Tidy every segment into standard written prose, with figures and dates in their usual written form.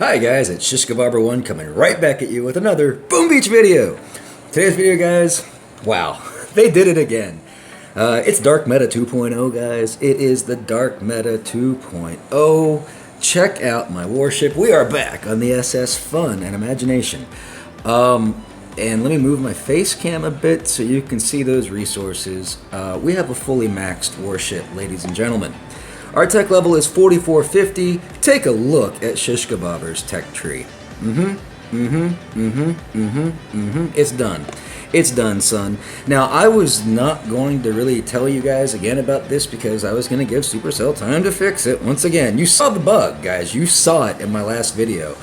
Hi guys, it's Shishkabarber1 coming right back at you with another Boom Beach video. Today's video, guys, wow, they did it again. It's Dark Meta 2.0, guys. It is the Dark Meta 2.0. Check out my warship. We are back on the SS Fun and Imagination. And let me move my face cam a bit so you can see those resources. We have a fully maxed warship, ladies and gentlemen. Our tech level is 4450. Take a look at Shishkabobber's tech tree. It's done. It's done, son. Now, I was not going to really tell you guys again about this because I was going to give Supercell time to fix it. Once again, you saw the bug, guys. You saw it in my last video.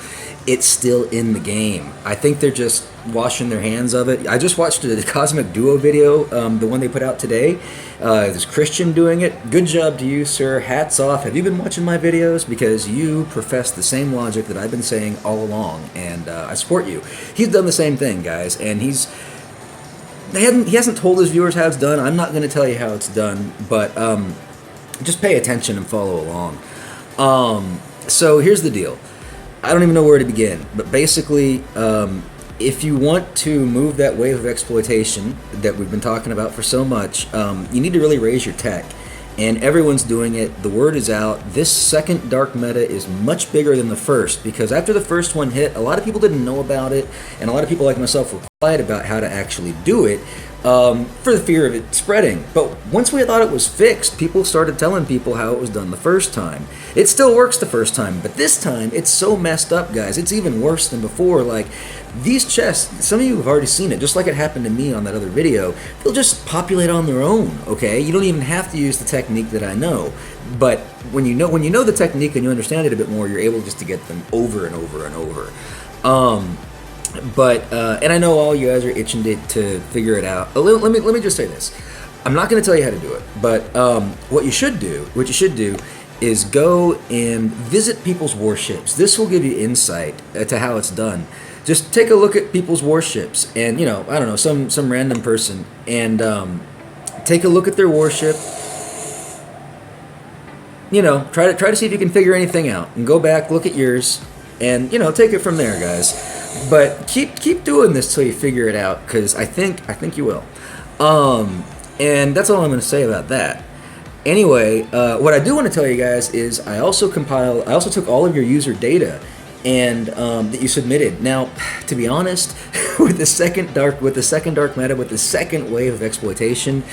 It's still in the game. I think they're just washing their hands of it. I just watched the Cosmic Duo video, the one they put out today. There's Christian doing it. Good job to you, sir. Hats off. Have you been watching my videos? Because you profess the same logic that I've been saying all along, and I support you. He's done the same thing, guys, and he hasn't told his viewers how it's done. I'm not going to tell you how it's done, but just pay attention and follow along. So here's the deal. I don't even know where to begin, but basically, if you want to move that wave of exploitation that we've been talking about for so much, you need to really raise your tech, and everyone's doing it. The word is out. This second dark meta is much bigger than the first, because after the first one hit, a lot of people didn't know about it, and a lot of people like myself were quiet about how to actually do it, for the fear of it spreading. But once we thought it was fixed, people started telling people how it was done the first time. It still works the first time, but this time it's so messed up, guys. It's even worse than before. Like, these chests, some of you have already seen it, just like it happened to me on that other video. They'll just populate on their own, okay? You don't even have to use the technique that I know. But when you know the technique and you understand it a bit more, you're able just to get them over and over and over. And I know all you guys are itching to figure it out. Let me just say this. I'm not going to tell you how to do it, but what you should do is go and visit people's warships. This will give you insight to how it's done. Just take a look at people's warships, and I don't know, some random person, and take a look at their warship. Try to see if you can figure anything out, and go back, look at yours, and take it from there, guys. But keep doing this till you figure it out, because I think you will. And that's all I'm going to say about that. Anyway, what I do want to tell you guys is I also took all of your user data and that you submitted. Now, to be honest, with the second dark meta, with the second wave of exploitation,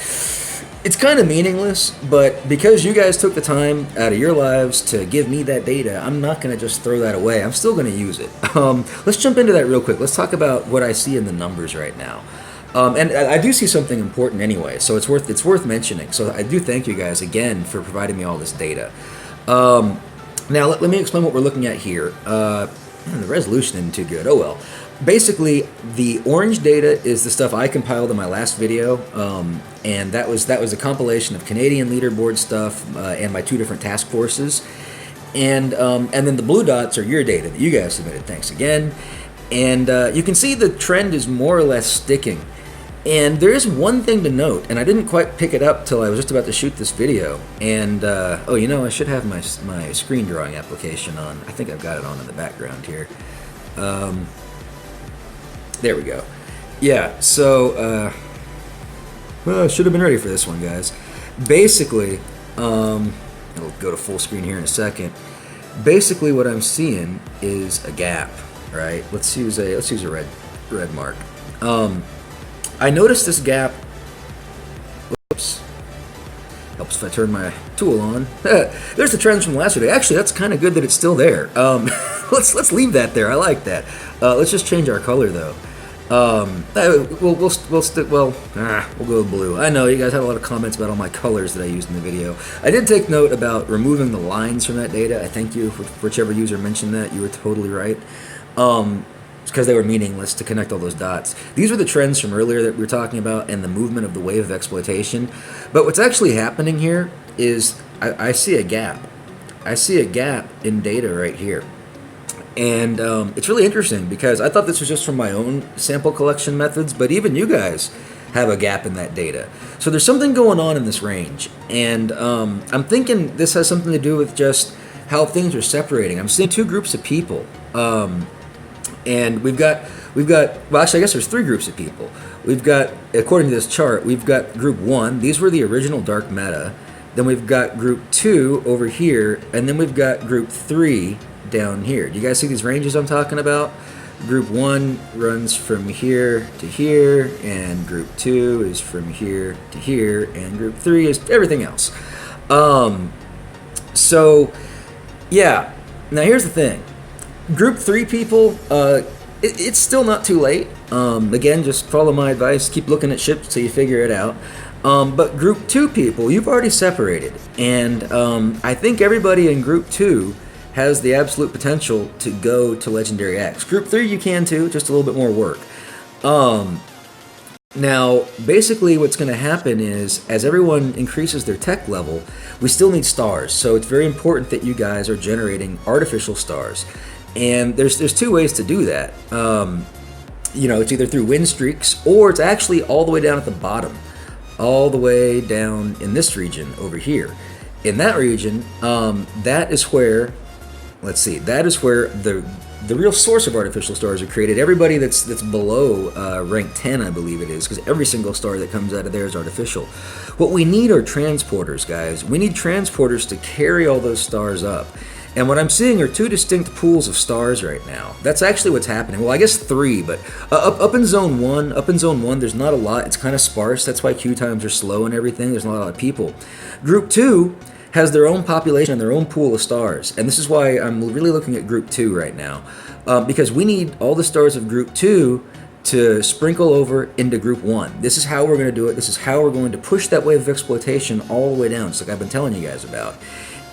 it's kind of meaningless, but because you guys took the time out of your lives to give me that data, I'm not going to just throw that away. I'm still going to use it. Let's jump into that real quick. Let's talk about what I see in the numbers right now. And I do see something important anyway, so it's worth mentioning. So I do thank you guys again for providing me all this data. Now let me explain what we're looking at here. The resolution isn't too good. Oh well. Basically, the orange data is the stuff I compiled in my last video, and that was a compilation of Canadian leaderboard stuff and my 2 different task forces, and then the blue dots are your data that you guys submitted. Thanks again. And you can see the trend is more or less sticking. And there is one thing to note, and I didn't quite pick it up till I was just about to shoot this video. And I should have my screen drawing application on. I think I've got it on in the background here. There we go. Yeah, so, I should have been ready for this one, guys. Basically, I'll go to full screen here in a second. Basically, what I'm seeing is a gap, right? Let's use a red mark. I noticed this gap. Whoops. Helps if I turn my tool on. There's the trends from last video. Actually, that's kind of good that it's still there. Let's leave that there. I like that. Let's just change our color though. We'll go with blue. I know you guys had a lot of comments about all my colors that I used in the video. I did take note about removing the lines from that data. I thank you for whichever user mentioned that. You were totally right. Because they were meaningless to connect all those dots. These were the trends from earlier that we were talking about and the movement of the wave of exploitation. But what's actually happening here is I see a gap. I see a gap in data right here. And it's really interesting because I thought this was just from my own sample collection methods, but even you guys have a gap in that data. So there's something going on in this range. And I'm thinking this has something to do with just how things are separating. I'm seeing two groups of people, and we've got well, actually, I guess there's three groups of people. We've got, according to this chart, we've got group 1. These were the original dark meta. Then we've got group 2 over here, and then we've got group 3 down here. Do you guys see these ranges I'm talking about? Group 1 runs from here to here, and group 2 is from here to here, and group 3 is everything else. So, yeah. Now here's the thing. Group 3 people, it's still not too late. Again, just follow my advice. Keep looking at ships till you figure it out. But group 2 people, you've already separated. And I think everybody in group 2 has the absolute potential to go to Legendary X. Group 3, you can too, just a little bit more work. Now, basically what's going to happen is, as everyone increases their tech level, we still need stars. So it's very important that you guys are generating artificial stars. And there's two ways to do that. It's either through win streaks, or it's actually all the way down at the bottom. All the way down in this region over here. In that region, that is where, that is where the real source of artificial stars are created. Everybody that's below rank 10, I believe it is, because every single star that comes out of there is artificial. What we need are transporters, guys. We need transporters to carry all those stars up. And what I'm seeing are two distinct pools of stars right now. That's actually what's happening. Well, I guess three, but up in zone one, there's not a lot. It's kind of sparse. That's why queue times are slow and everything. There's not a lot of people. Group 2 has their own population and their own pool of stars. And this is why I'm really looking at Group 2 right now. Because we need all the stars of Group 2 to sprinkle over into Group 1. This is how we're going to do it. This is how we're going to push that wave of exploitation all the way down, just like I've been telling you guys about.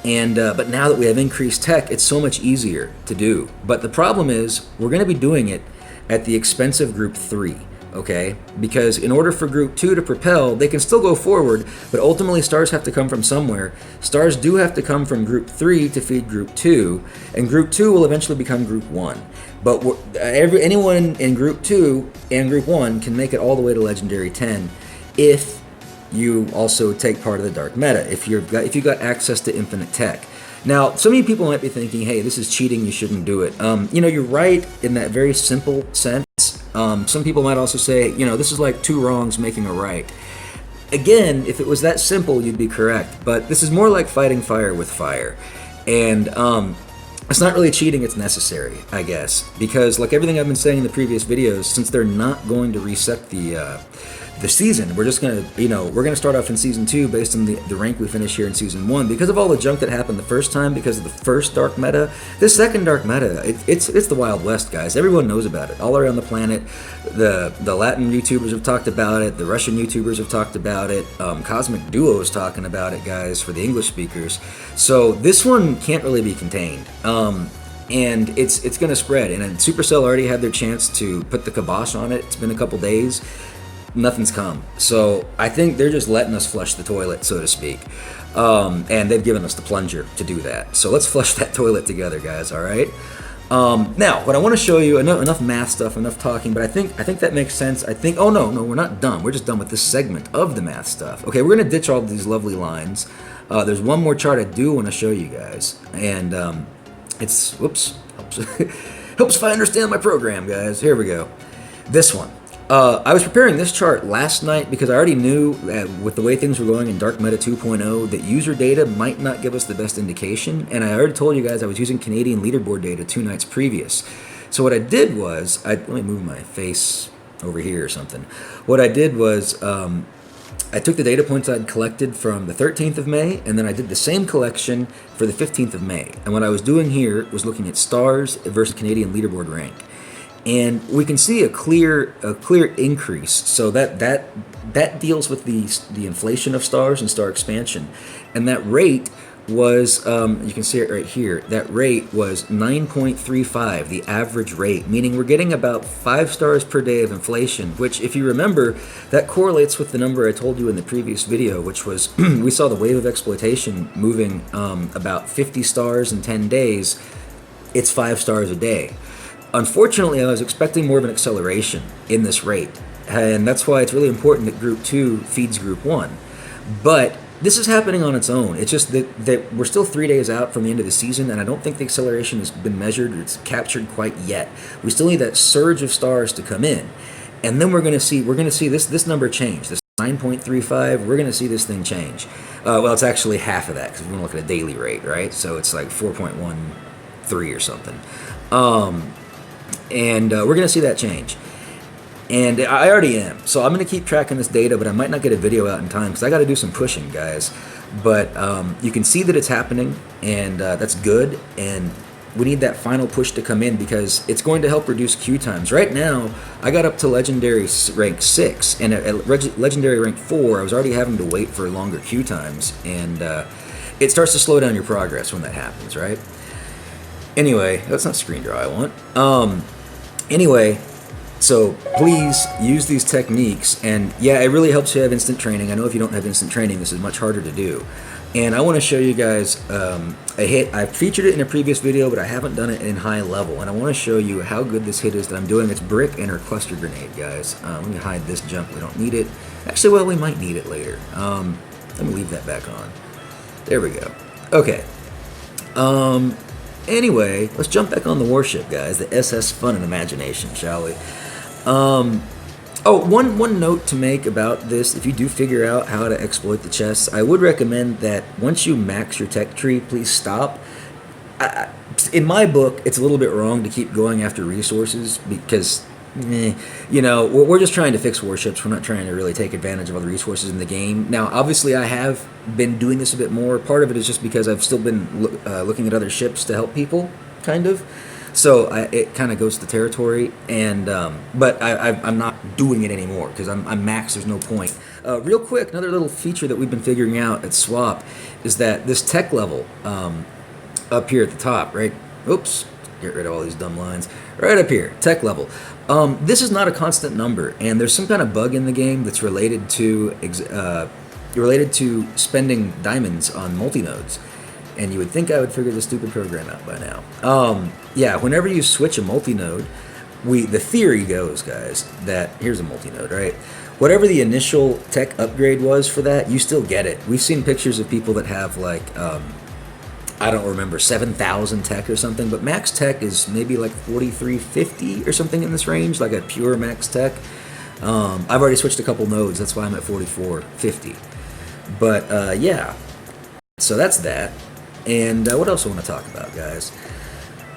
And but now that we have increased tech, it's so much easier to do. But the problem is, we're going to be doing it at the expense of Group 3, okay? Because in order for Group 2 to propel, they can still go forward, but ultimately stars have to come from somewhere. Stars do have to come from Group 3 to feed Group 2, and Group 2 will eventually become Group 1. But anyone in Group 2 and Group 1 can make it all the way to Legendary 10 if you also take part of the dark meta, if you got access to infinite tech. Now, some of you people might be thinking, hey, this is cheating, you shouldn't do it. You're right in that very simple sense. Some people might also say, this is like two wrongs making a right. Again, if it was that simple, you'd be correct. But this is more like fighting fire with fire. And it's not really cheating, it's necessary, I guess. Because like everything I've been saying in the previous videos, since they're not going to reset the season, we're just gonna, we're gonna start off in season 2 based on the rank we finish here in season 1. Because of all the junk that happened the first time, because of the first dark meta, this second dark meta, it's the Wild West, guys. Everyone knows about it all around the planet. The Latin YouTubers have talked about it. The Russian YouTubers have talked about it. Cosmic Duo is talking about it, guys, for the English speakers. So this one can't really be contained. And it's gonna spread. And Supercell already had their chance to put the kibosh on it. It's been a couple days. Nothing's come. So I think they're just letting us flush the toilet, so to speak. And they've given us the plunger to do that. So let's flush that toilet together, guys, all right? Now, what I want to show you, enough math stuff, enough talking, but I think that makes sense. Oh, no, we're not done. We're just done with this segment of the math stuff. Okay, we're going to ditch all these lovely lines. There's one more chart I do want to show you guys. And helps if I understand my program, guys. Here we go. This one. I was preparing this chart last night because I already knew that with the way things were going in Dark Meta 2.0 that user data might not give us the best indication, and I already told you guys I was using Canadian leaderboard data 2 nights previous. So what I did was, let me move my face over here or something. What I did was I took the data points I'd collected from the 13th of May, and then I did the same collection for the 15th of May. And what I was doing here was looking at stars versus Canadian leaderboard rank. And we can see a clear increase. So that deals with the inflation of stars and star expansion, and that rate was you can see it right here. That rate was 9.35, the average rate, meaning we're getting about 5 stars per day of inflation. Which, if you remember, that correlates with the number I told you in the previous video, which was we saw the wave of exploitation moving about 50 stars in 10 days. It's 5 stars a day. Unfortunately, I was expecting more of an acceleration in this rate, and that's why it's really important that Group 2 feeds Group 1. But This is happening on its own. It's just that we're still 3 days out from the end of the season, and I don't think the acceleration has been measured or it's captured quite yet. We still need that surge of stars to come in, and then we're going to see this number change. This 9.35. We're going to see this thing change. Well, it's actually half of that because we're going to look at a daily rate, right? So it's like 4.13 or something, and we're going to see that change. And I already am. So I'm going to keep tracking this data, but I might not get a video out in time because I got to do some pushing, guys. But you can see that it's happening, and that's good. And we need that final push to come in because it's going to help reduce queue times. Right now, I got up to Legendary rank 6, and at Legendary rank 4, I was already having to wait for longer queue times. And it starts to slow down your progress when that happens, right? Anyway, that's not screen draw I want. Anyway... So please use these techniques, and yeah, it really helps you have instant training. I know if you don't have instant training, this is much harder to do. And I want to show you guys a hit. I've featured it in a previous video, but I haven't done it in high level. And I want to show you how good this hit is that I'm doing. It's brick and her cluster grenade, guys. Let me hide this jump. We don't need it. Actually, well, we might need it later. Let me leave that back on. There we go. Okay. Anyway, let's jump back on the Warship, guys. The SS Fun and Imagination, shall we? One note to make about this: if you do figure out how to exploit the chests, I would recommend that once you max your tech tree, please stop. In my book, it's a little bit wrong to keep going after resources because, we're just trying to fix warships. We're not trying to really take advantage of other resources in the game. Now, obviously, I have been doing this a bit more. Part of it is just because I've still been looking at other ships to help people, kind of. So it kind of goes to the territory, and but I'm not doing it anymore because I'm maxed. There's no point. Real quick, another little feature that we've been figuring out at Swap is that this tech level up here at the top, right? Oops, get rid of all these dumb lines. Right up here, tech level. This is not a constant number, and there's some kind of bug in the game that's related to spending diamonds on multi-nodes. And you would think I would figure this stupid program out by now. Yeah, whenever you switch a multi-node, the theory goes, guys, that here's a multi-node, right? Whatever the initial tech upgrade was for that, you still get it. We've seen pictures of people that have like, I don't remember, 7,000 tech or something, but max tech is maybe like 4,350 or something in this range, like a pure max tech. I've already switched a couple nodes, that's why I'm at 4,450. But yeah, so that's that. And what else I want to talk about, guys?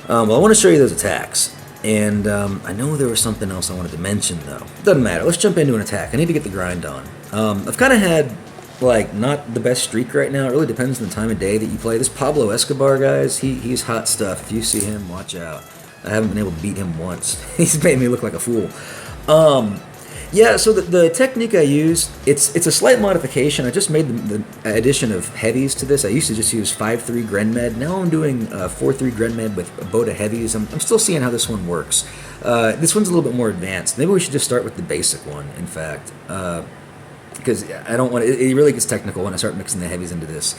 Well, I want to show you those attacks. And I know there was something else I wanted to mention, though. Doesn't matter. Let's jump into an attack. I need to get the grind on. I've kind of had, like, not the best streak right now. It really depends on the time of day that you play. This Pablo Escobar, guys, he's hot stuff. If you see him, watch out. I haven't been able to beat him once. He's made me look like a fool. Yeah, so the technique I use, it's a slight modification. I just made the addition of heavies to this. I used to just use 5.3 Grenmed. Now I'm doing 4.3 Grenmed with a boat of heavies. I'm still seeing how this one works. This one's a little bit more advanced. Maybe we should just start with the basic one, in fact. Because I don't want it really gets technical when I start mixing the heavies into this.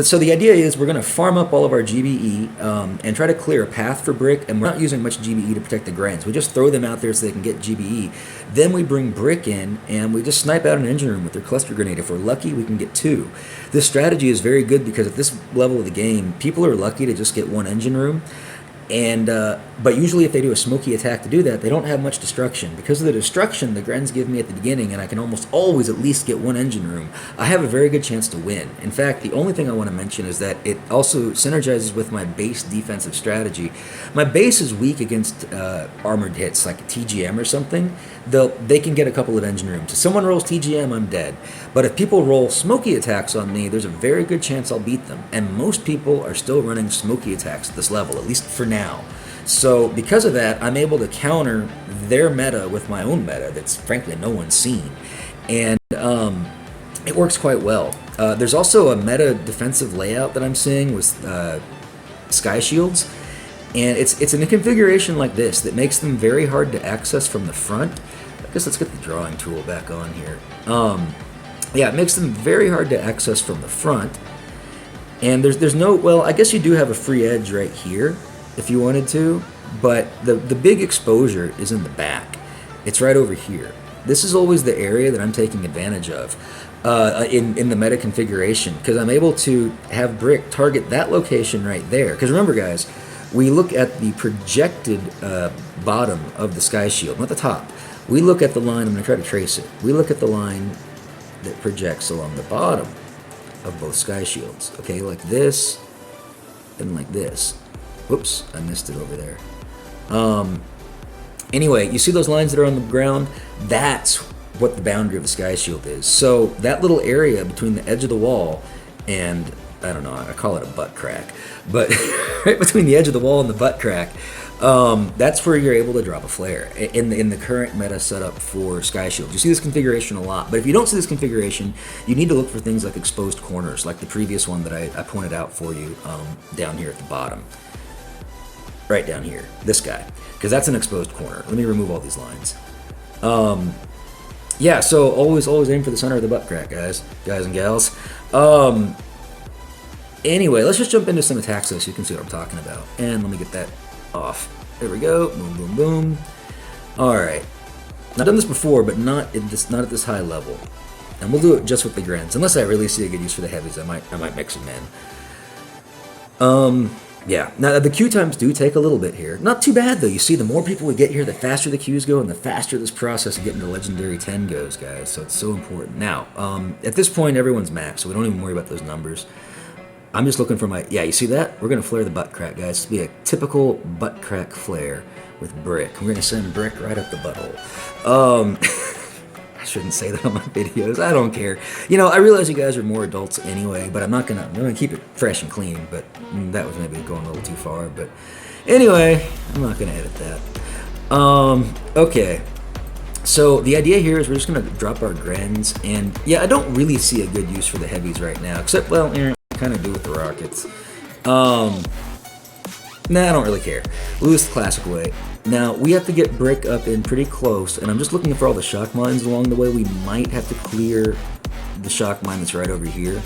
So the idea is we're going to farm up all of our GBE and try to clear a path for brick, and we're not using much GBE to protect the grinds. We just throw them out there so they can get GBE. Then we bring brick in, and we just snipe out an engine room with their cluster grenade. If we're lucky, we can get 2. This strategy is very good because at this level of the game, people are lucky to just get 1 engine room. And but usually if they do a smoky attack to do that, they don't have much destruction. Because of the destruction the Grens give me at the beginning, and I can almost always at least get 1 engine room, I have a very good chance to win. In fact, the only thing I want to mention is that it also synergizes with my base defensive strategy. My base is weak against armored hits, like a TGM or something. They can get a couple of engine rooms. If someone rolls TGM, I'm dead. But if people roll smoky attacks on me, there's a very good chance I'll beat them. And most people are still running smoky attacks at this level, at least for now. So because of that, I'm able to counter their meta with my own meta that's frankly no one's seen. And it works quite well. There's also a meta defensive layout that I'm seeing with sky shields. And it's in a configuration like this that makes them very hard to access from the front. I guess let's get the drawing tool back on here. Yeah, it makes them very hard to access from the front. And there's no, well, I guess you do have a free edge right here if you wanted to, but the big exposure is in the back. It's right over here. this is always the area that I'm taking advantage of in the meta configuration, because I'm able to have Brick target that location right there. Because remember, guys, we look at the projected bottom of the sky shield, not the top. We look at the line, I'm going to try to trace it. We look at the line that projects along the bottom of both sky shields, okay, like this and like this. Whoops, I missed it over there. Anyway, you see those lines that are on the ground? That's what the boundary of the sky shield is. So that little area between the edge of the wall and, I don't know, I call it a butt crack, but right between the edge of the wall and the butt crack, that's where you're able to drop a flare in the current meta setup for sky shields. You see this configuration a lot, but if you don't see this configuration, you need to look for things like exposed corners, like the previous one that I pointed out for you down here at the bottom. Right down here, this guy, because that's an exposed corner. Let me remove all these lines. Yeah, so always aim for the center of the butt crack, guys and gals. Anyway, let's just jump into some attacks so you can see what I'm talking about. And let me get that off. There we go. Boom, boom, boom. All right. I've done this before, but not at this high level. And we'll do it just with the grins. Unless I really see a good use for the heavies, I might mix them in. Yeah. Now the queue times do take a little bit here. Not too bad though. You see, the more people we get here, the faster the queues go, and the faster this process of getting to Legendary 10 goes, guys. So it's so important. Now, at this point, everyone's maxed, so we don't even worry about those numbers. I'm just looking for my... Yeah, you see that? We're going to flare the butt crack, guys. It's be a typical butt crack flare with Brick. We're going to send Brick right up the butthole. I shouldn't say that on my videos. I don't care. You know, I realize you guys are more adults anyway, but I'm gonna keep it fresh and clean, but that was maybe going a little too far. But anyway, I'm not going to edit that. Okay. So the idea here is we're just going to drop our grins, and yeah, I don't really see a good use for the heavies right now, except, well, I kind of do with the rockets. Nah, I don't really care. We'll do this the classic way. Now, we have to get Brick up in pretty close, and I'm just looking for all the shock mines along the way. We might have to clear the shock mine that's right over here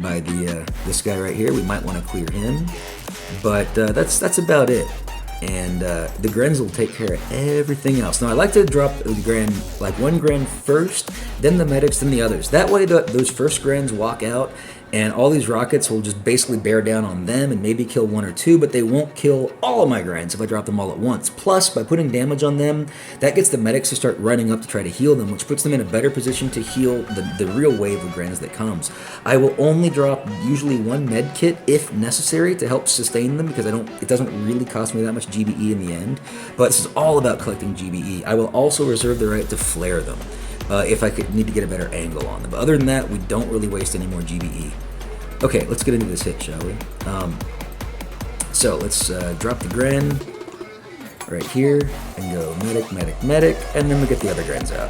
by this guy right here. We might want to clear him, but that's about it. And the grins will take care of everything else. Now, I like to drop the grin, like one grin first, then the medics, then the others. That way, those first grins walk out, and all these rockets will just basically bear down on them and maybe kill one or two, but they won't kill all of my grins if I drop them all at once. Plus, by putting damage on them, that gets the medics to start running up to try to heal them, which puts them in a better position to heal the real wave of grins that comes. I will only drop usually one med kit if necessary to help sustain them, because it doesn't really cost me that much GBE in the end. But this is all about collecting GBE. I will also reserve the right to flare them if I need to get a better angle on them. But other than that, we don't really waste any more GBE. Okay, let's get into this hit, shall we? So let's drop the grin right here and go medic, medic, medic, and then we get the other grins out.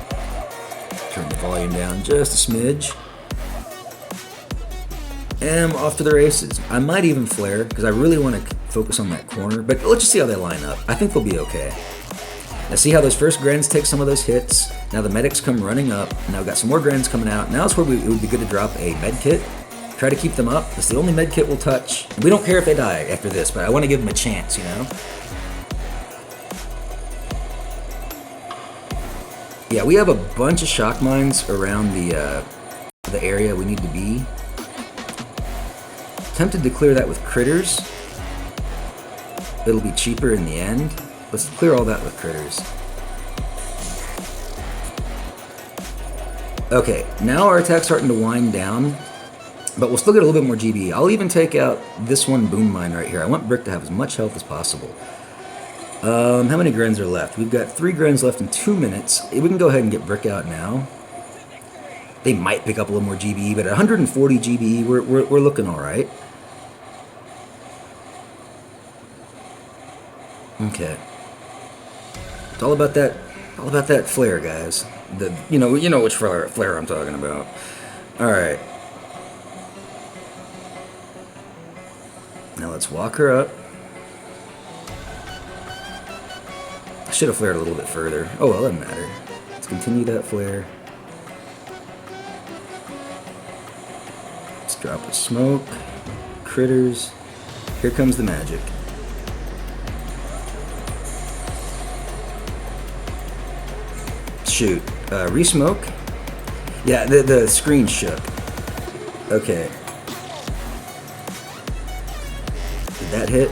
Turn the volume down just a smidge. And I'm off to the races. I might even flare, because I really want to focus on that corner, but let's just see how they line up. I think they'll be okay. Now see how those first grins take some of those hits. Now the medics come running up. Now we've got some more grins coming out. Now it's where it would be good to drop a med kit. Try to keep them up. It's the only med kit we'll touch. We don't care if they die after this, but I want to give them a chance, you know? Yeah, we have a bunch of shock mines around the area we need to be. Tempted to clear that with critters. It'll be cheaper in the end. Let's clear all that with critters. Okay, now our attack's starting to wind down, but we'll still get a little bit more GBE. I'll even take out this one boom mine right here. I want Brick to have as much health as possible. How many grins are left? We've got 3 grins left in 2 minutes. We can go ahead and get Brick out now. They might pick up a little more GBE, but at 140 GBE, we're looking all right. Okay. It's all about that flare, guys. You know which flare I'm talking about. All right. Now let's walk her up. I should have flared a little bit further. Oh well, doesn't matter. Let's continue that flare. Let's drop a smoke. Critters. Here comes the magic. Shoot. Resmoke. Yeah, the screen shook. Okay. Did that hit?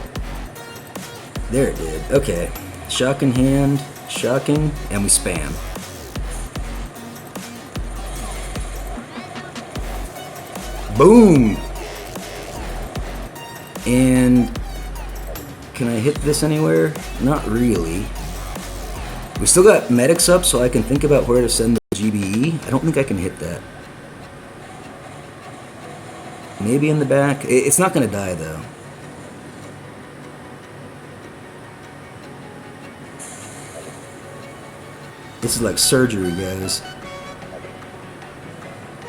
There it did. Okay. Shock in hand, shocking, and we spam. Boom! And can I hit this anywhere? Not really. We still got medics up, so I can think about where to send the GBE. I don't think I can hit that. Maybe in the back. It's not going to die, though. This is like surgery, guys.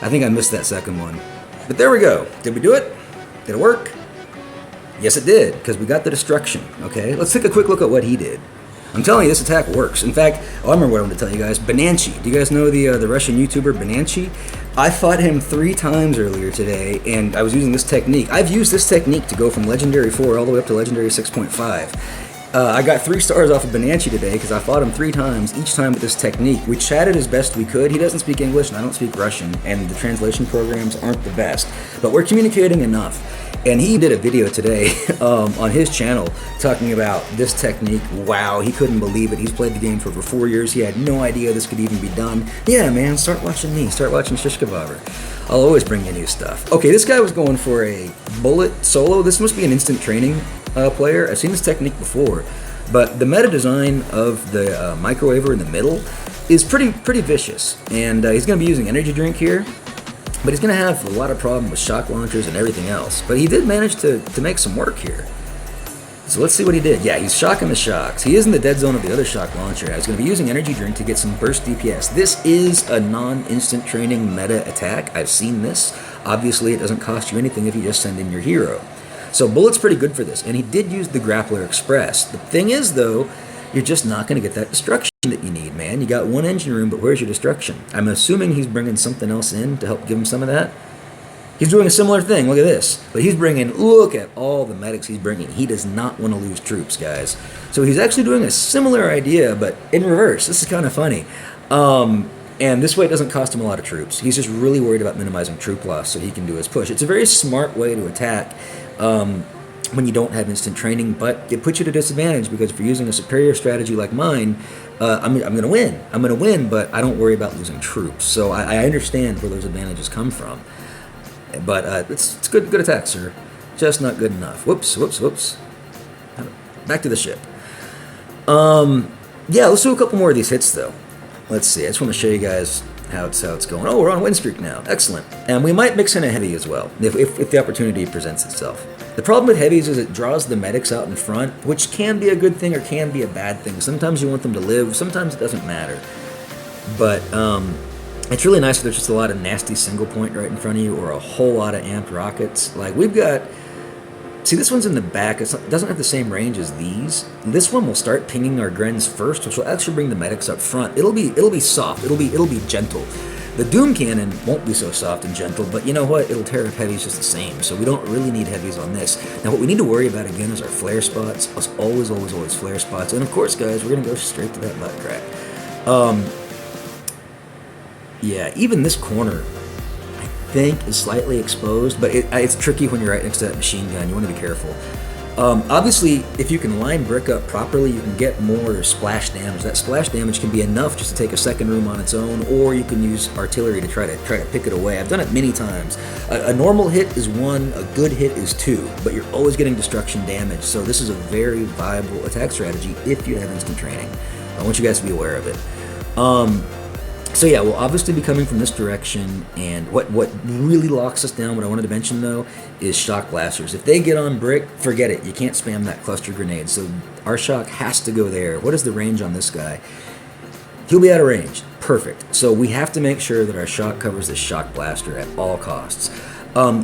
I think I missed that second one. But there we go. Did we do it? Did it work? Yes, it did, because we got the destruction, okay? Let's take a quick look at what he did. I'm telling you, this attack works. In fact, I remember what I wanted to tell you guys. Bananchi. Do you guys know the Russian YouTuber Bananchi? I fought him 3 times earlier today, and I was using this technique. I've used this technique to go from Legendary 4 all the way up to Legendary 6.5. I got 3 stars off of Bananchi today because I fought him 3 times, each time with this technique. We chatted as best we could. He doesn't speak English and I don't speak Russian, and the translation programs aren't the best. But we're communicating enough. And he did a video today on his channel talking about this technique. Wow, he couldn't believe it. He's played the game for over 4 years. He had no idea this could even be done. Yeah, man, start watching me. Start watching Shishkabobber. I'll always bring you new stuff. Okay, this guy was going for a bullet solo. This must be an instant training player. I've seen this technique before. But the meta design of the microwaver in the middle is pretty vicious. And he's going to be using energy drink here. But he's going to have a lot of problem with shock launchers and everything else. But he did manage to make some work here. So let's see what he did. Yeah, he's shocking the shocks. He is in the dead zone of the other shock launcher. He's going to be using energy drink to get some burst DPS. This is a non-instant training meta attack. I've seen this. Obviously, it doesn't cost you anything if you just send in your hero. So Bullet's pretty good for this. And he did use the Grappler Express. The thing is, though, you're just not going to get that destruction that you need, man. You got 1 engine room, but where's your destruction? I'm assuming he's bringing something else in to help give him some of that. He's doing a similar thing. Look at this. But he's bringing, look at all the medics he's bringing. He does not want to lose troops, guys. So he's actually doing a similar idea, but in reverse. This is kind of funny. And this way it doesn't cost him a lot of troops. He's just really worried about minimizing troop loss so he can do his push. It's a very smart way to attack when you don't have instant training, but it puts you at a disadvantage because if you're using a superior strategy like mine, I'm going to win. I'm going to win, but I don't worry about losing troops. So I understand where those advantages come from. But it's good attack, sir. Just not good enough. Whoops. Back to the ship. Yeah, let's do a couple more of these hits, though. Let's see. I just want to show you guys how it's going. Oh, we're on win streak now. Excellent. And we might mix in a heavy as well, if the opportunity presents itself. The problem with heavies is it draws the medics out in front, which can be a good thing or can be a bad thing. Sometimes you want them to live. Sometimes it doesn't matter. But it's really nice if there's just a lot of nasty single point right in front of you or a whole lot of amped rockets. Like we've got... See, this one's in the back. It doesn't have the same range as these. This one will start pinging our Grens first, which will actually bring the medics up front. It'll be soft. It'll be gentle. The Doom Cannon won't be so soft and gentle, but you know what? It'll tear up heavies just the same. So we don't really need heavies on this. Now, what we need to worry about again is our flare spots. Us always flare spots. And of course, guys, we're gonna go straight to that butt crack. Yeah, even this corner, I think is slightly exposed, but it's tricky when you're right next to that machine gun. You want to be careful. Obviously, if you can line brick up properly, you can get more splash damage. That splash damage can be enough just to take a second room on its own, or you can use artillery to try to pick it away. I've done it many times. A normal hit is 1, a good hit is 2, but you're always getting destruction damage. So this is a very viable attack strategy if you have instant training. I want you guys to be aware of it. So yeah, we'll obviously be coming from this direction, and what really locks us down, what I wanted to mention though, is shock blasters. If they get on brick, forget it. You can't spam that cluster grenade, so our shock has to go there. What is the range on this guy? He'll be out of range. Perfect. So we have to make sure that our shock covers the shock blaster at all costs.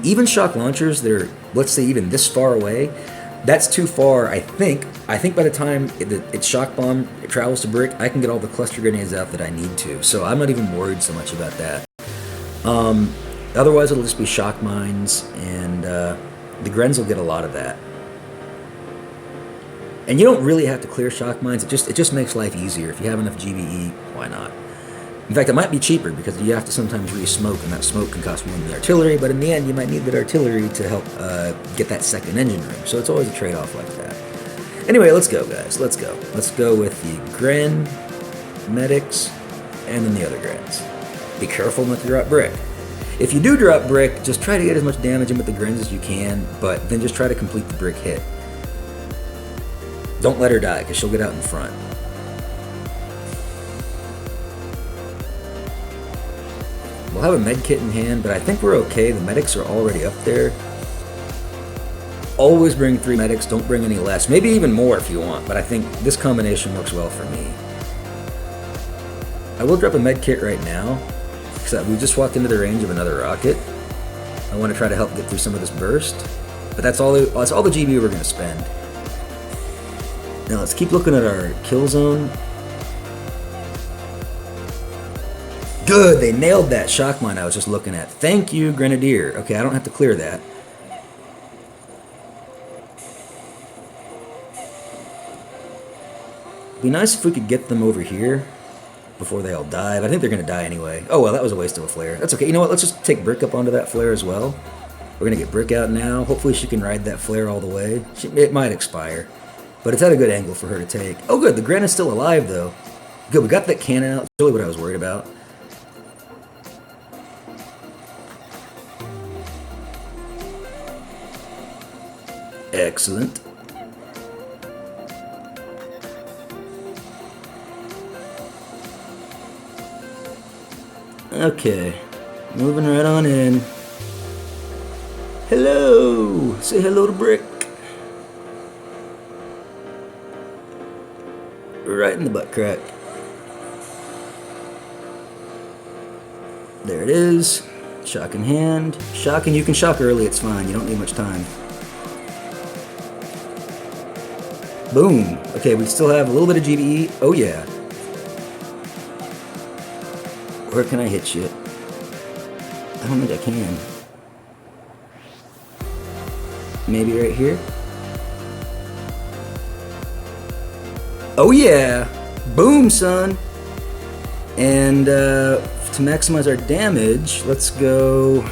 Even shock launchers that are, let's say, even this far away, that's too far, I think. I think by the time its shock bomb travels to brick, I can get all the cluster grenades out that I need to. So I'm not even worried so much about that. Otherwise, it'll just be shock mines, and the Grens will get a lot of that. And you don't really have to clear shock mines. It just makes life easier. If you have enough GBE, why not? In fact, it might be cheaper because you have to sometimes re-smoke, and that smoke can cost more than the artillery, but in the end, you might need that artillery to help get that second engine room. So it's always a trade-off like that. Anyway, let's go, guys. Let's go. Let's go with the Gren, medics, and then the other Grens. Be careful not to drop brick. If you do drop brick, just try to get as much damage in with the Grens as you can, but then just try to complete the brick hit. Don't let her die, because she'll get out in front. We'll have a med kit in hand, but I think we're okay. The medics are already up there. Always bring 3 medics, don't bring any less. Maybe even more if you want, but I think this combination works well for me. I will drop a med kit right now, because we just walked into the range of another rocket. I want to try to help get through some of this burst, but that's all the GB we're going to spend. Now let's keep looking at our kill zone. Good, they nailed that shock mine I was just looking at. Thank you, Grenadier. Okay, I don't have to clear that. It'd be nice if we could get them over here before they all die, but I think they're going to die anyway. Oh, well, that was a waste of a flare. That's okay. You know what? Let's just take Brick up onto that flare as well. We're going to get Brick out now. Hopefully she can ride that flare all the way. It might expire, but it's at a good angle for her to take. Oh, good. The Gren is still alive, though. Good. We got that cannon out. That's really what I was worried about. Excellent. Okay, moving right on in. Hello! Say hello to Brick. Right in the butt crack. There it is. Shock in hand. Shocking, you can shock early, it's fine. You don't need much time. Boom. Okay, we still have a little bit of GBE. Oh yeah. Where can I hit you? I don't think I can. Maybe right here? Oh yeah! Boom, son! And to maximize our damage, let's go...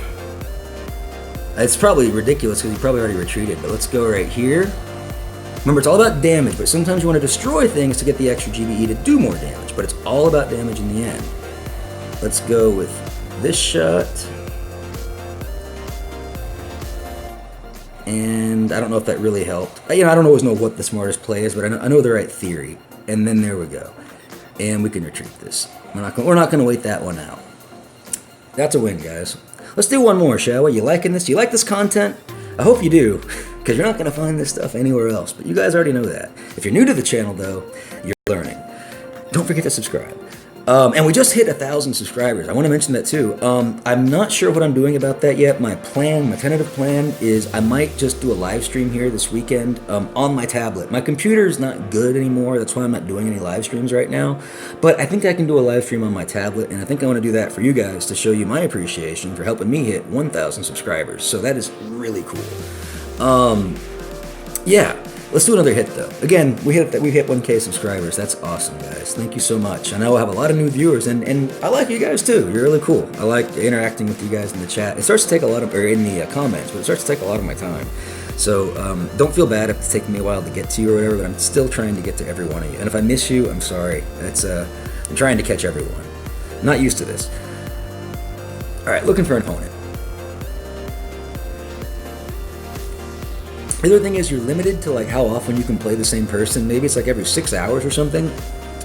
It's probably ridiculous because he probably already retreated, but let's go right here. Remember, it's all about damage, but sometimes you want to destroy things to get the extra GBE to do more damage, but it's all about damage in the end. Let's go with this shot. And I don't know if that really helped. I don't always know what the smartest play is, but I know the right theory. And then there we go. And we can retreat this. We're not going to wait that one out. That's a win, guys. Let's do one more, shall we? You liking this? You like this content? I hope you do, because you're not going to find this stuff anywhere else. But you guys already know that. If you're new to the channel, though, you're learning. Don't forget to subscribe. And we just hit 1,000 subscribers. I want to mention that too. I'm not sure what I'm doing about that yet. My tentative plan is I might just do a live stream here this weekend on my tablet. My computer is not good anymore. That's why I'm not doing any live streams right now. But I think I can do a live stream on my tablet, and I think I want to do that for you guys to show you my appreciation for helping me hit 1,000 subscribers. So that is really cool. Yeah. Let's do another hit, though. Again, we hit 1K subscribers. That's awesome, guys. Thank you so much. I know I have a lot of new viewers, and I like you guys, too. You're really cool. I like interacting with you guys in the chat. It starts to take a lot of, or in the comments, but it starts to take a lot of my time. So don't feel bad if it's taking me a while to get to you or whatever, but I'm still trying to get to every one of you. And if I miss you, I'm sorry. I'm trying to catch everyone. I'm not used to this. All right, looking for an opponent. The other thing is you're limited to like how often you can play the same person. Maybe it's like every 6 hours or something.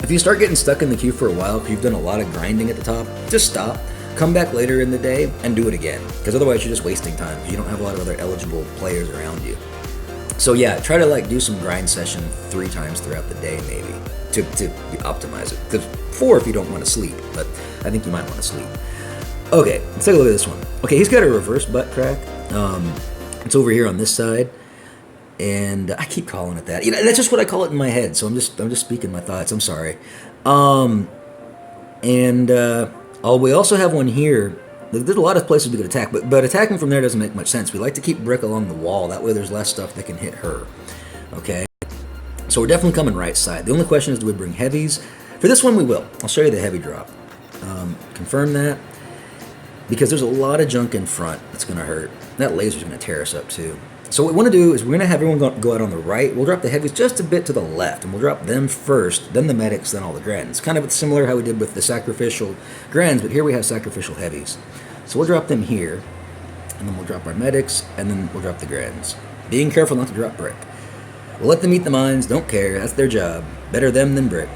If you start getting stuck in the queue for a while, if you've done a lot of grinding at the top, just stop. Come back later in the day and do it again. Because otherwise you're just wasting time. Because you don't have a lot of other eligible players around you. So yeah, try to like do some grind session 3 times throughout the day maybe. To optimize it. Because 4 if you don't want to sleep. But I think you might want to sleep. Okay, let's take a look at this one. Okay, he's got a reverse butt crack. It's over here on this side. And I keep calling it that. That's just what I call it in my head. So I'm just speaking my thoughts. I'm sorry. We also have one here. There's a lot of places we could attack, but attacking from there doesn't make much sense. We like to keep Brick along the wall. That way there's less stuff that can hit her. Okay? So we're definitely coming right side. The only question is, do we bring heavies? For this one, we will. I'll show you the heavy drop. confirm that, because there's a lot of junk in front that's going to hurt. That laser's going to tear us up too. So what we want to do is we're going to have everyone go out on the right. We'll drop the heavies just a bit to the left, and we'll drop them first, then the medics, then all the Grens. Kind of similar how we did with the sacrificial Grens, but here we have sacrificial heavies. So we'll drop them here, and then we'll drop our medics, and then we'll drop the Grens. Being careful not to drop brick. We'll let them eat the mines, don't care, that's their job. Better them than brick.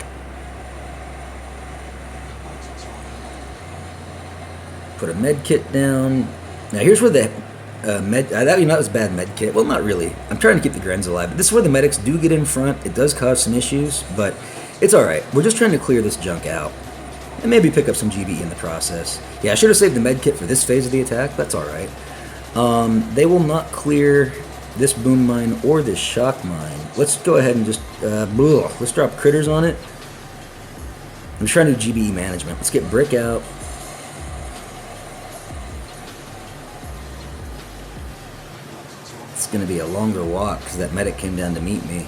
Put a med kit down. Now here's where the that was bad med kit. Well, not really. I'm trying to keep the Grens alive, but this is where the medics do get in front. It does cause some issues, but it's all right. We're just trying to clear this junk out, and maybe pick up some GBE in the process. Yeah, I should have saved the med kit for this phase of the attack. That's all right. They will not clear this boom mine or this shock mine. Let's go ahead and just let's drop critters on it. I'm trying to do GBE management. Let's get brick out. It's going to be a longer walk because that medic came down to meet me.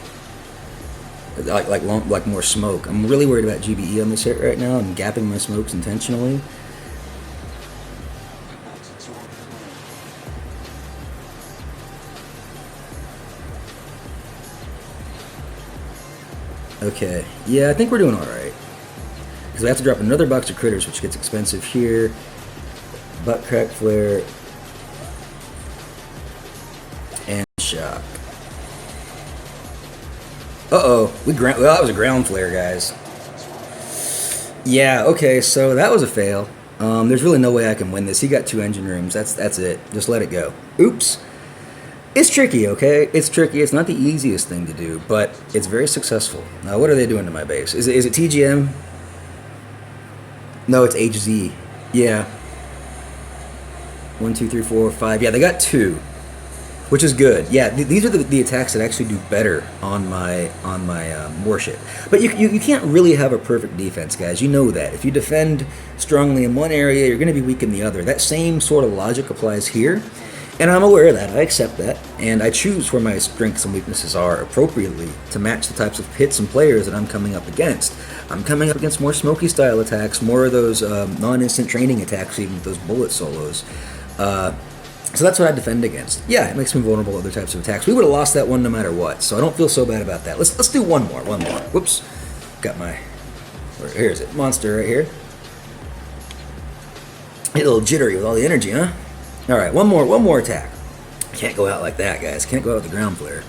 Like more smoke. I'm really worried about GBE on this hit right now. I'm gapping my smokes intentionally. Okay, yeah, I think we're doing alright. Because we have to drop another box of critters, which gets expensive here. Butt crack flare. And shock. Uh-oh, well, that was a ground flare, guys. Yeah, okay, so that was a fail. There's really no way I can win this. He got 2 engine rooms. That's it. Just let it go. Oops. It's tricky, okay? It's tricky. It's not the easiest thing to do, but it's very successful. Now, what are they doing to my base? Is it TGM? No, it's HZ. Yeah. 1, 2, 3, 4, 5. Yeah, they got 2, which is good. Yeah, these are the attacks that actually do better on my warship. But you can't really have a perfect defense, guys. You know that. If you defend strongly in one area, you're going to be weak in the other. That same sort of logic applies here. And I'm aware of that. I accept that. And I choose where my strengths and weaknesses are appropriately to match the types of hits and players that I'm coming up against. I'm coming up against more smoky style attacks, more of those non-instant training attacks, even with those bullet solos. So that's what I defend against. Yeah, it makes me vulnerable to other types of attacks. We would have lost that one no matter what, so I don't feel so bad about that. Let's do one more. Whoops. Got my... Here's it. Monster right here. Get a little jittery with all the energy, huh? Alright, one more attack. Can't go out like that, guys. Can't go out with the ground flare.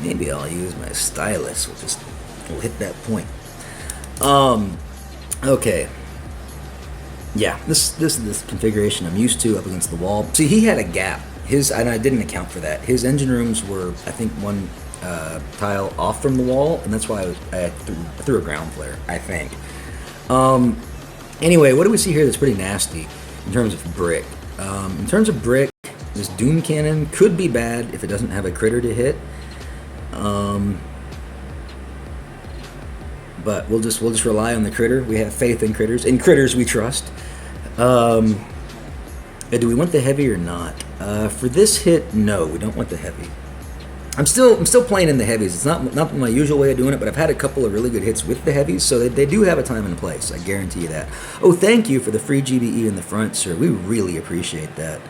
Maybe I'll use my stylus. We'll hit that point. Okay. Yeah, this is the configuration I'm used to up against the wall. See, he had a gap. And I didn't account for that. His engine rooms were, I think, one tile off from the wall, and that's why I threw a ground flare, I think. Anyway, what do we see here that's pretty nasty in terms of brick? In terms of brick, this Doom Cannon could be bad if it doesn't have a critter to hit. But we'll just rely on the critter. We have faith in critters. In critters we trust. Do we want the heavy or not? For this hit, no, we don't want the heavy. I'm still playing in the heavies. It's not my usual way of doing it, but I've had a couple of really good hits with the heavies, so they do have a time and a place. I guarantee you that. Oh, thank you for the free GBE in the front, sir. We really appreciate that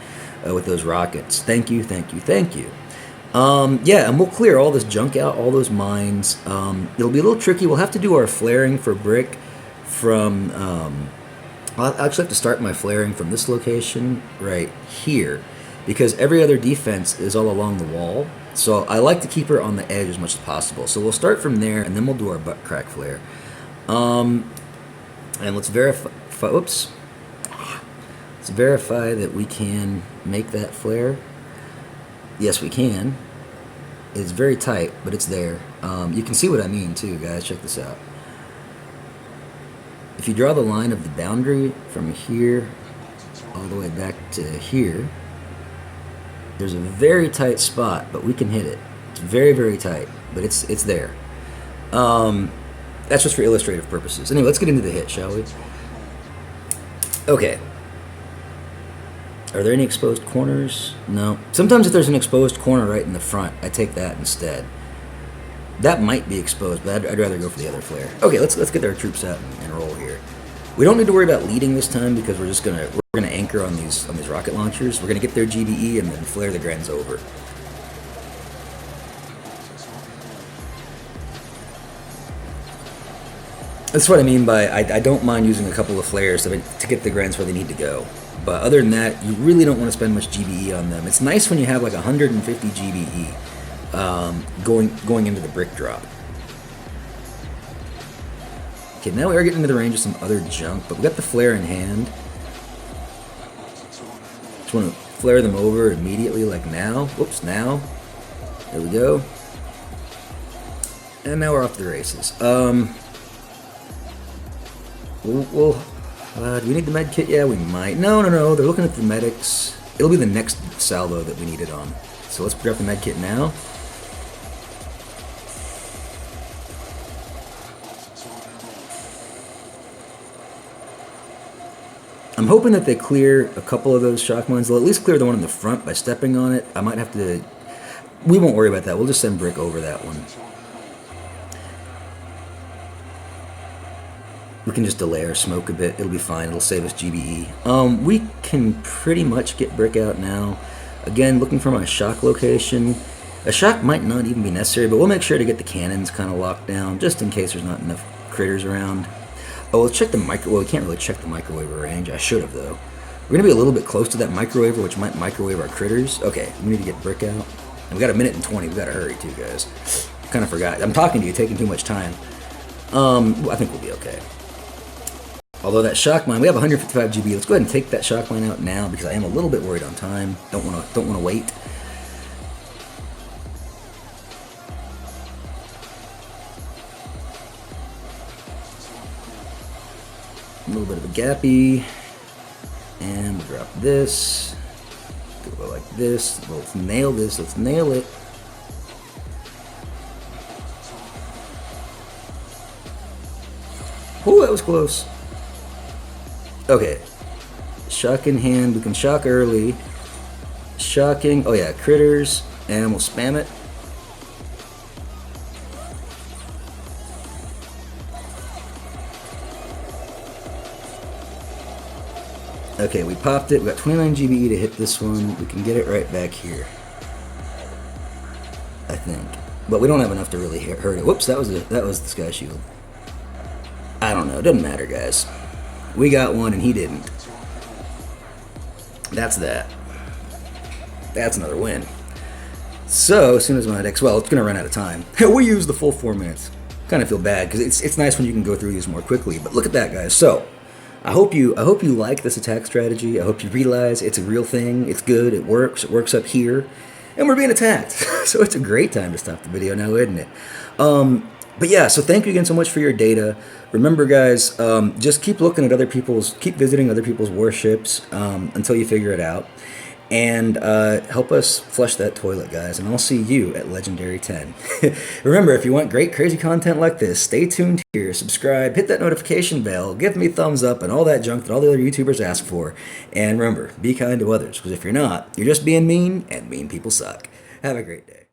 with those rockets. Thank you. Yeah, and we'll clear all this junk out, all those mines. It'll be a little tricky. We'll have to do our flaring for brick from... I'll actually have to start my flaring from this location right here, because every other defense is all along the wall. So I like to keep her on the edge as much as possible. So we'll start from there, and then we'll do our butt crack flare. And let's verify... Oops. Let's verify that we can make that flare. Yes, we can. It's very tight, but it's there. You can see what I mean, too, guys. Check this out. If you draw the line of the boundary from here all the way back to here, there's a very tight spot, but we can hit it. It's very, very tight, but it's there. That's just for illustrative purposes. Anyway, let's get into the hit, shall we? Okay. Are there any exposed corners? No. Sometimes if there's an exposed corner right in the front, I take that instead. That might be exposed, but I'd rather go for the other flare. Okay, let's get our troops out and roll here. We don't need to worry about leading this time because we're gonna anchor on these rocket launchers. We're gonna get their GBE and then flare the Grens over. That's what I mean by I don't mind using a couple of flares to get the Grens where they need to go. But other than that, you really don't want to spend much GBE on them. It's nice when you have like 150 GBE going into the brick drop. Okay, now we are getting into the range of some other junk, but we got the flare in hand. Just want to flare them over immediately, like now. Whoops, now. There we go. And now we're off to the races. Do we need the med kit? Yeah, we might. No. They're looking at the medics. It'll be the next salvo that we need it on. So let's grab the med kit now. I'm hoping that they clear a couple of those shock mines. They'll at least clear the one in the front by stepping on it. I might have to... We won't worry about that. We'll just send Brick over that one. We can just delay our smoke a bit. It'll be fine. It'll save us GBE. We can pretty much get Brick out now. Again, looking for my shock location. A shock might not even be necessary, but we'll make sure to get the cannons kind of locked down, just in case there's not enough critters around. Oh, let's check the micro... Well, we can't really check the microwave range. I should have, though. We're going to be a little bit close to that microwave, which might microwave our critters. Okay, we need to get Brick out. And we got 1 minute and 20. We got to hurry, too, guys. Kind of forgot. I'm talking to you, taking too much time. I think we'll be okay. Although that shock mine, we have 155 GB. Let's go ahead and take that shock mine out now because I am a little bit worried on time. Don't want to wait. A little bit of a gappy, and we'll drop this. Go like this. Let's nail this. Let's nail it. Oh, that was close. Okay, shock in hand. We can shock early. Shocking. Oh yeah, critters, and we'll spam it. Okay, we popped it. We got 29 GBE to hit this one. We can get it right back here, I think. But we don't have enough to really hurt it. Whoops, that was the sky shield. I don't know. It doesn't matter, guys. We got one and he didn't. That's that. That's another win. So, as soon as my decks, well, it's going to run out of time. We used the full 4 minutes. Kind of feel bad because it's nice when you can go through these more quickly. But look at that, guys. So, I hope you like this attack strategy. I hope you realize it's a real thing. It's good. It works. It works up here. And we're being attacked. So it's a great time to stop the video now, isn't it? But yeah, so thank you again so much for your data. Remember, guys, just keep looking at keep visiting other people's warships until you figure it out. And help us flush that toilet, guys. And I'll see you at Legendary 10. Remember, if you want great, crazy content like this, stay tuned here, subscribe, hit that notification bell, give me thumbs up, and all that junk that all the other YouTubers ask for. And remember, be kind to others, because if you're not, you're just being mean, and mean people suck. Have a great day.